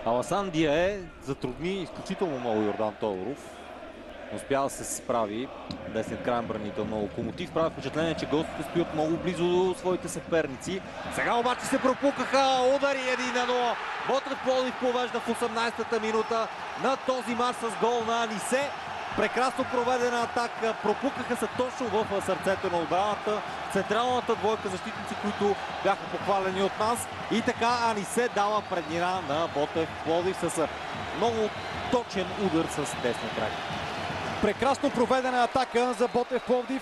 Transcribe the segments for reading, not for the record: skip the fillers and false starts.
Аласан Дие затрудни изключително много Йордан Тодоров. Успя да се справи десният крайен бранител на Локомотив. Прави впечатление, че гостите стоят много близо до своите съперници. Сега обаче се пропукаха удари 1-0. Ботев Пловдив повежда в 18-та минута на този мач с гол на Анисе. Прекрасно проведена атака. Пропукаха се точно в сърцето на отбраната. Централната двойка защитници, които бяха похвалени от нас. И така Анисе дава преднина на Ботев Пловдив с много точен удар с десна крак. Прекрасно проведена атака за Ботев Пловдив.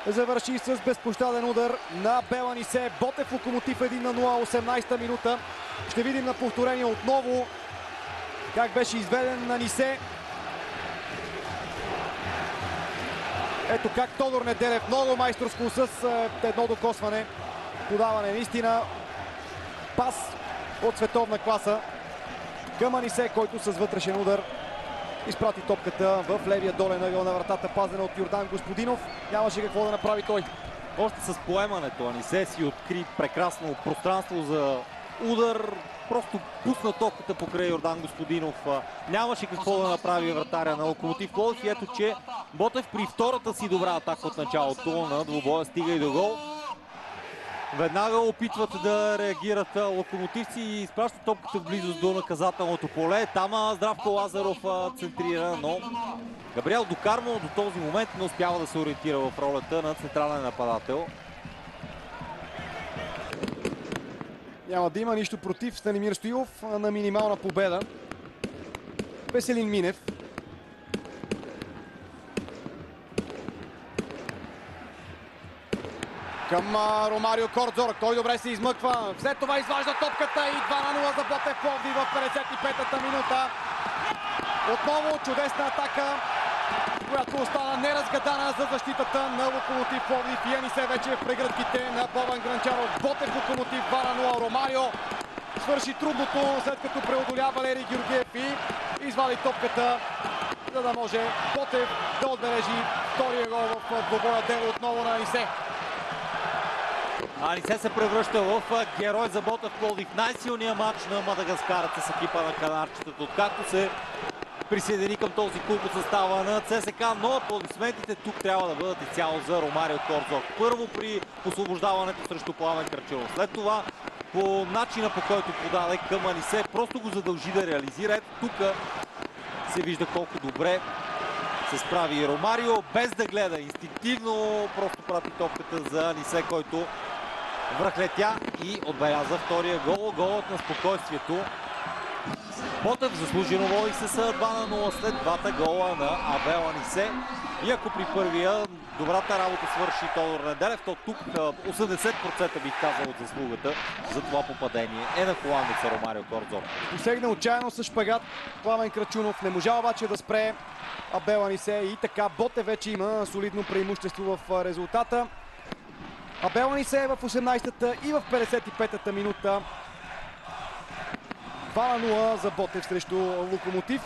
Завърши с безпощаден удар на Бел Анисе. Ботев Локомотив 1-0, 18-та минута. Ще видим на повторение отново как беше изведен на Анисе. Ето как Тодор Неделев много майсторско с едно докосване. Подаване наистина. Пас от световна класа към Анисе, който с вътрешен удар изпрати топката в левия долен ъгъл на вратата, пазена от Йордан Господинов. Нямаше какво да направи той. Още с поемането Анисе си откри прекрасно пространство за удар. Просто пусна топката покрай Йордан Господинов. Нямаше какво да направи вратаря на Локомотив Пловдив. И ето, че Ботев при втората си добра атака от началото на двубоя стига и до гол. Веднага опитват да реагират локомотивци и изпращат топката в близост до наказателното поле. Там Здравко Лазаров центрира, но Габриел Докармо до този момент не успява да се ориентира в ролята на централен нападател. Няма да има нищо против Станимир Стоилов на минимална победа. Веселин Минев. Към Ромарио Кордзор. Той добре се измъква. След това изважда топката и 2-0 за Ботев Пловдив в 55-та минута. Отново чудесна атака, която остана неразгадана за защитата на Локомотив Пловдив. И Анисе вече в прегръдките на Бобан Гранчаров. Ботев Локомотив 2-0. Ромарио свърши трудното, след като преодоля Валери Георгиев и извади топката, за да може Ботев да отбележи втория гол в двобоя дело отново на Анисе. Анисе се превръща в герой за Ботев Пловдив. Най-силният матч на мадагаскарата с екипа на канарчетата, откакто се присъедини към този клуб от състава на ЦСК, но аплодисментите тук трябва да бъдат изцяло за Ромарио Кордзор. Първо при освобождаването срещу Пламен Кръчунов. След това по начина, по който подаде към Анисе, просто го задължи да реализира. Ето тук се вижда колко добре се справи Ромарио, без да гледа. Инстинктивно просто прати топката за Анисе, който връхлетя и отбеляза втория гол. Голът на спокойствието. Ботев заслужено води се с 2-0 след двата гола на Абел Анисе. И ако при първия добрата работа свърши Тодор Неделев, то тук 80% бих казал от заслугата за това попадение е на холандеца Ромарио Кордзор. Посегна отчаяно с шпагат Пламен Кръчунов. Не можа обаче да спре Абел Анисе и така Ботев вече има солидно преимущество в резултата. Абел Анисе е в 18-та и в 55-та минута. 2-0 за Ботев срещу Локомотив.